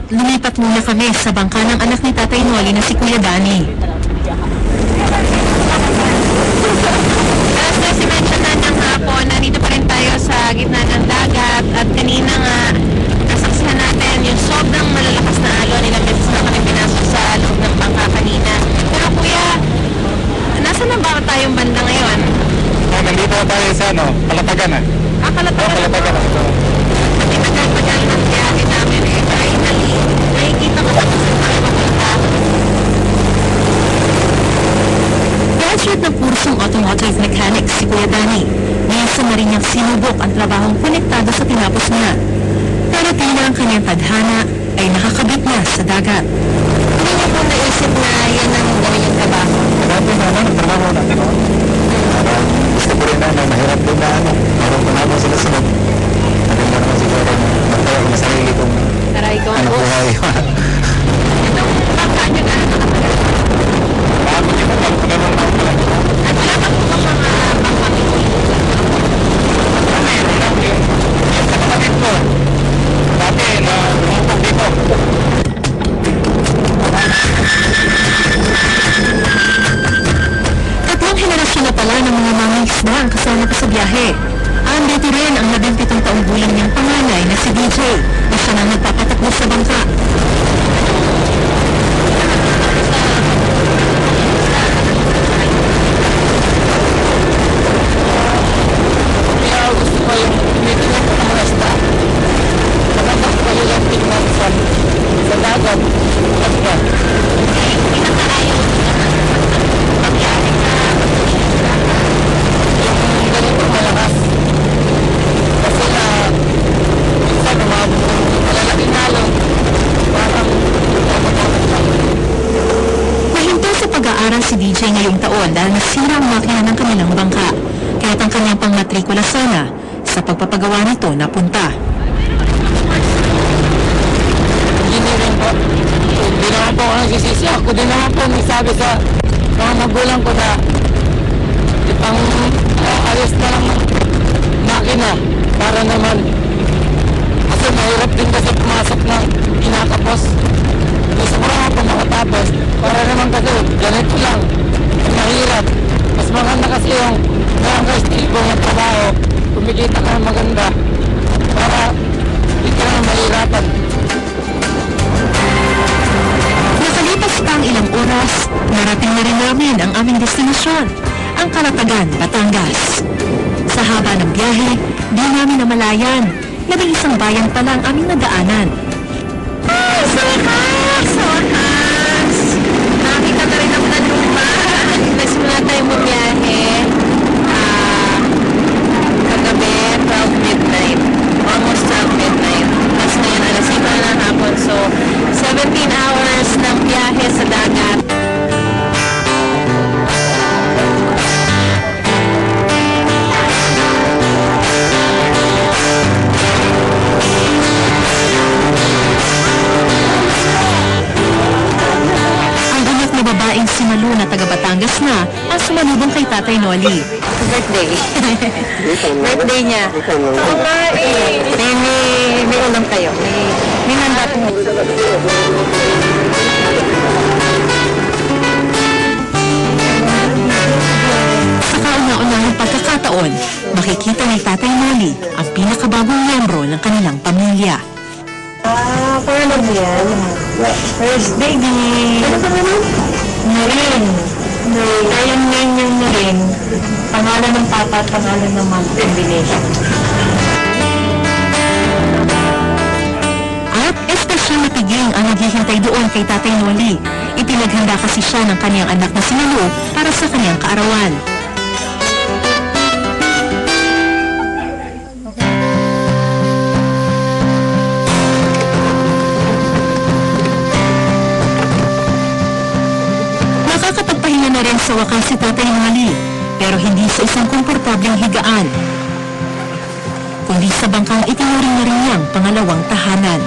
lumipat muna kami sa bangka ng anak ni Tatay Noli na si Kuya Danny. As mention na ng hapon, nandito pa rin tayo sa gitna ng dagat at kanina nga nasaksihan natin yung sobrang malalakas na alon. Ilang beses na kami pinasok sa loob ng bangka kanina. Pero kuya, nasa na ba tayong banda ngayon? Nandito tayo sa Kalatagan na. Kalatagan na. Pati tagal-tagal ng biyahe namin finally, nakikita ko sa tayo papunta. Graduate ng kursong automotive mechanics si Kuya Danny. Ngayon sa Marinyang sinubok ang trabahong konektado sa tinapos niya. Pero tila ang kanyang tadhana ay nakakabit na sa dagat. Hindi niyo po naisip na yan ang gawin yung trabaho? Dati na trabaho natin. Gusto ko rin mahirap din na parang panabo sila sunod. Maganda naman siguro magtawa ko na sarili kong Taray ko ang buhay. Itong bangka niyo na nakatagal. Bago niyo pa ganun ako pala. At wala pa po bang mga bangkang inulit? Yung sa kapatid ko, dati na lumupog dito. Tatlong henerasyon na pala ng mga mangingisda ang kasama ko sa biyahe. Andito rin ang 17 taong gulang niyang panganay na si DJ na siya na nagpapatakbo sa bangka. Kaya gusto ko yung tumitingin ko ng mga isda. Maganda ko yung tingnan sa dagat. Basta. Pinakaayaw ang biyahe sa Yung ganito malakas. Kasi minsan umabot ng malalaking alon. Parang dapat lang. Nahinto sa pag-aaral si DJ ngayong taon dahil nasira ang makina ng kanilang bangka. Kaya't ang kanyang pangmatrikula sana sa pagpapagawa nito napunta. Engineering po. Hindi naman po ako nagsisisi. Ako din naman po may sabi sa mga magulang ko na ipang ayos na lang ng makina para naman kasi mahirap din kasi pumasok ng pinatapos. Gusto ko naman po makatapos para naman kasi ganito lang. Mahirap. Mas maganda kasi yung barangay stable na trabaho. Kumikita ka ng maganda para hindi ka na mahirapan. Nakalipas pa ang ilang oras, narating na rin namin ang aming destinasyon, ang Kalatagan, Batangas. Sa haba ng biyahe, di namin namalayan. 11 bayan pa lang aming nadaanan. Ay, Sokas! Nakakita na rin ako ng luman. Nagsimula tayong bumiyahe. Kagabi, 12 midnight. Almost 12 midnight. Tapos ngayon, alas 5 na ng hapon. So, 17 hours ng biyahe sa dagat. Babaeng si Malu na taga Batangas na ang sumalubong kay Tatay Noli. Birthday. Birthday niya. Oo nga eh. May ulam kayo. May handa po. Sa kauna-unahang pagkakataon, makikita ni Tatay Noli ang pinakabagong miyembro ng kanilang pamilya. Paano mo yan? First baby. Ano pa naman? Marin. Kayang name niyang Marin. Pangalan ng papa at pangalan ng mom combination. At espesyal na tiging ang naghihintay doon kay Tatay Noli. Ipinaghanda kasi siya ng kanyang anak na si Malu para sa kanyang kaarawan. Nakakapagpahinga na rin sa wakas si Tatay Noli, pero hindi sa isang komportableng higaan, kundi sa bangkang itinuring na rin niyang pangalawang tahanan.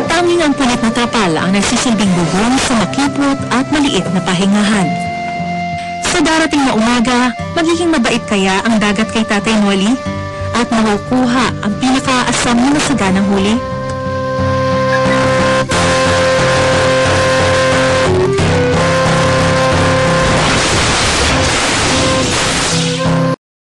Tanging ang punit na trapal ang nagsisilbing bubong sa makipot at maliit na pahingahan. Sa darating na umaga, magiging mabait kaya ang dagat kay Tatay Noli? At makukuha ang pinakaasam na saganang huli?